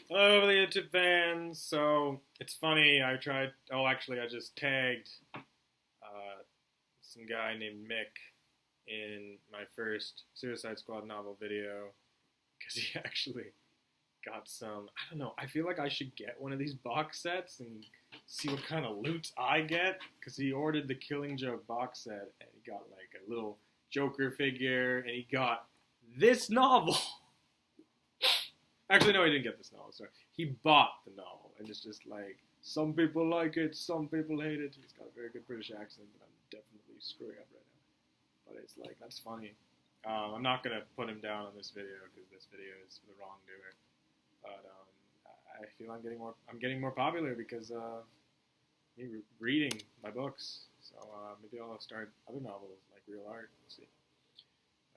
Hello, the YouTube fans. So it's funny. I just tagged some guy named Mick in my first Suicide Squad novel video because he actually got some. I don't know. I feel like I should get one of these box sets and see what kind of loot I get because he ordered the Killing Joke box set and he got like a little Joker figure and he got this novel. Actually, no, he didn't get this novel. Sorry, he bought the novel, and it's just like some people like it, some people hate it. He's got a very good British accent that I'm definitely screwing up right now. But it's like that's funny. I'm not gonna put him down on this video because this video is for the wrongdoer. But I feel I'm getting more popular because me reading my books. So maybe I'll start other novels like real art. We'll see.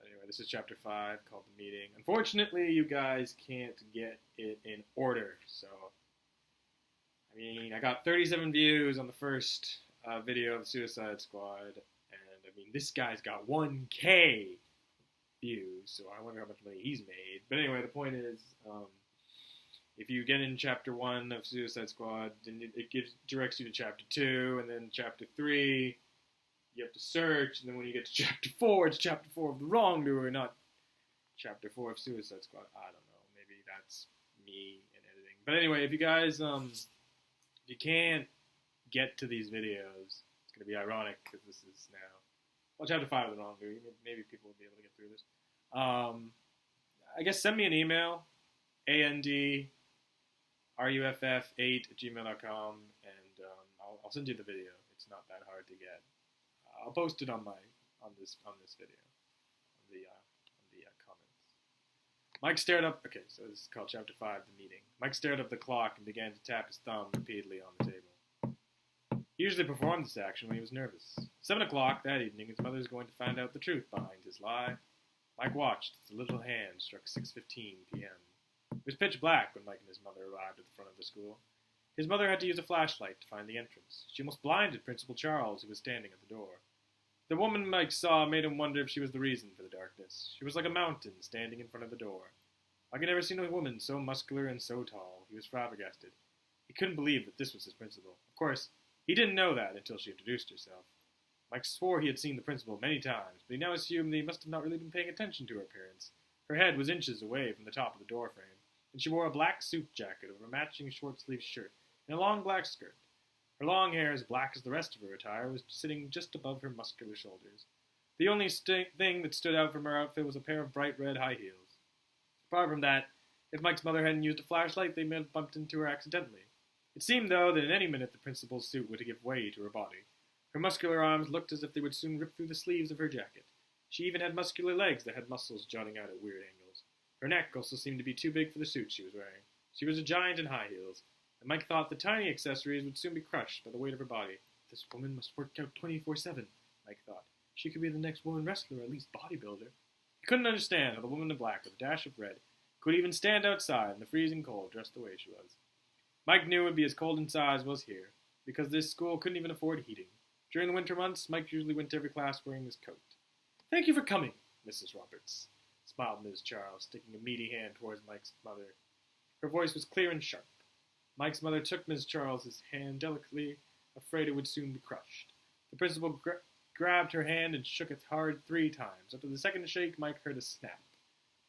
Anyway, this is chapter 5 called The Meeting. Unfortunately, you guys can't get it in order. So, I mean, I got 37 views on the first video of the Suicide Squad. And, I mean, this guy's got 1K views. So I wonder how much money he's made. But anyway, the point is, if you get in chapter 1 of Suicide Squad, then it directs you to chapter 2. And then chapter 3... you have to search, and then when you get to chapter 4, it's chapter 4 of The Wrongdoer, not chapter 4 of Suicide Squad. I don't know. Maybe that's me in editing. But anyway, if you guys, if you can't get to these videos, it's going to be ironic, because this is now, well, chapter 5 of The Wrongdoer. Maybe people will be able to get through this. I guess send me an email, andruff8@gmail.com, and I'll send you the video. It's not that hard to get. I'll post it on this video, on the comments. Mike stared up. Okay, so this is called Chapter 5, The Meeting. Mike stared up the clock and began to tap his thumb repeatedly on the table. He usually performed this action when he was nervous. 7 o'clock that evening, his mother was going to find out the truth behind his lie. Mike watched as the little hand struck 6:15 p.m. It was pitch black when Mike and his mother arrived at the front of the school. His mother had to use a flashlight to find the entrance. She almost blinded Principal Charles, who was standing at the door. The woman Mike saw made him wonder if she was the reason for the darkness. She was like a mountain standing in front of the door. Mike had never seen a woman so muscular and so tall. He was flabbergasted. He couldn't believe that this was his principal. Of course, he didn't know that until she introduced herself. Mike swore he had seen the principal many times, but he now assumed that he must have not really been paying attention to her appearance. Her head was inches away from the top of the doorframe, and she wore a black suit jacket over a matching short-sleeved shirt and a long black skirt. Her long hair, as black as the rest of her attire, was sitting just above her muscular shoulders. The only thing that stood out from her outfit was a pair of bright red high heels. Apart from that, if Mike's mother hadn't used a flashlight, they may have bumped into her accidentally. It seemed, though, that at any minute the principal's suit would give way to her body. Her muscular arms looked as if they would soon rip through the sleeves of her jacket. She even had muscular legs that had muscles jutting out at weird angles. Her neck also seemed to be too big for the suit she was wearing. She was a giant in high heels, and Mike thought the tiny accessories would soon be crushed by the weight of her body. This woman must work out 24/7, Mike thought. She could be the next woman wrestler, or at least bodybuilder. He couldn't understand how the woman in black with a dash of red could even stand outside in the freezing cold dressed the way she was. Mike knew it would be as cold inside as it was here, because this school couldn't even afford heating. During the winter months, Mike usually went to every class wearing his coat. "Thank you for coming, Mrs. Roberts," smiled Ms. Charles, sticking a meaty hand towards Mike's mother. Her voice was clear and sharp. Mike's mother took Ms. Charles's hand delicately, afraid it would soon be crushed. The principal grabbed her hand and shook it hard 3 times. After the second shake, Mike heard a snap.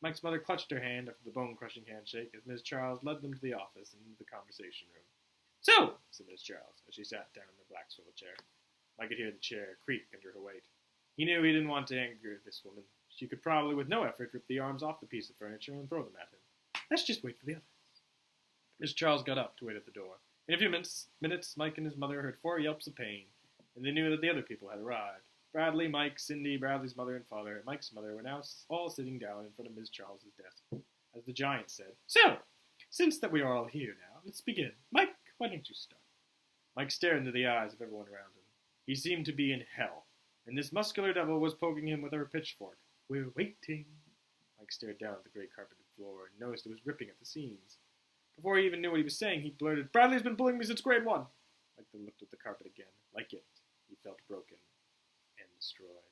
Mike's mother clutched her hand after the bone-crushing handshake as Ms. Charles led them to the office and into the conversation room. "So," said Ms. Charles, as she sat down in the black swivel chair. Mike could hear the chair creak under her weight. He knew he didn't want to anger this woman. She could probably, with no effort, rip the arms off the piece of furniture and throw them at him. "Let's just wait for the others." Miss Charles got up to wait at the door. In a few minutes, Mike and his mother heard 4 yelps of pain, and they knew that the other people had arrived. Bradley, Mike, Cindy, Bradley's mother and father, and Mike's mother were now all sitting down in front of Miss Charles's desk. As the giant said, "So, since that we are all here now, let's begin. Mike, why don't you start?" Mike stared into the eyes of everyone around him. He seemed to be in hell, and this muscular devil was poking him with her pitchfork. "We're waiting." Mike stared down at the gray carpeted floor and noticed it was ripping at the seams. Before he even knew what he was saying, he blurted, "Bradley's been bullying me since grade 1. Mike then looked at the carpet again. Like it, he felt broken and destroyed.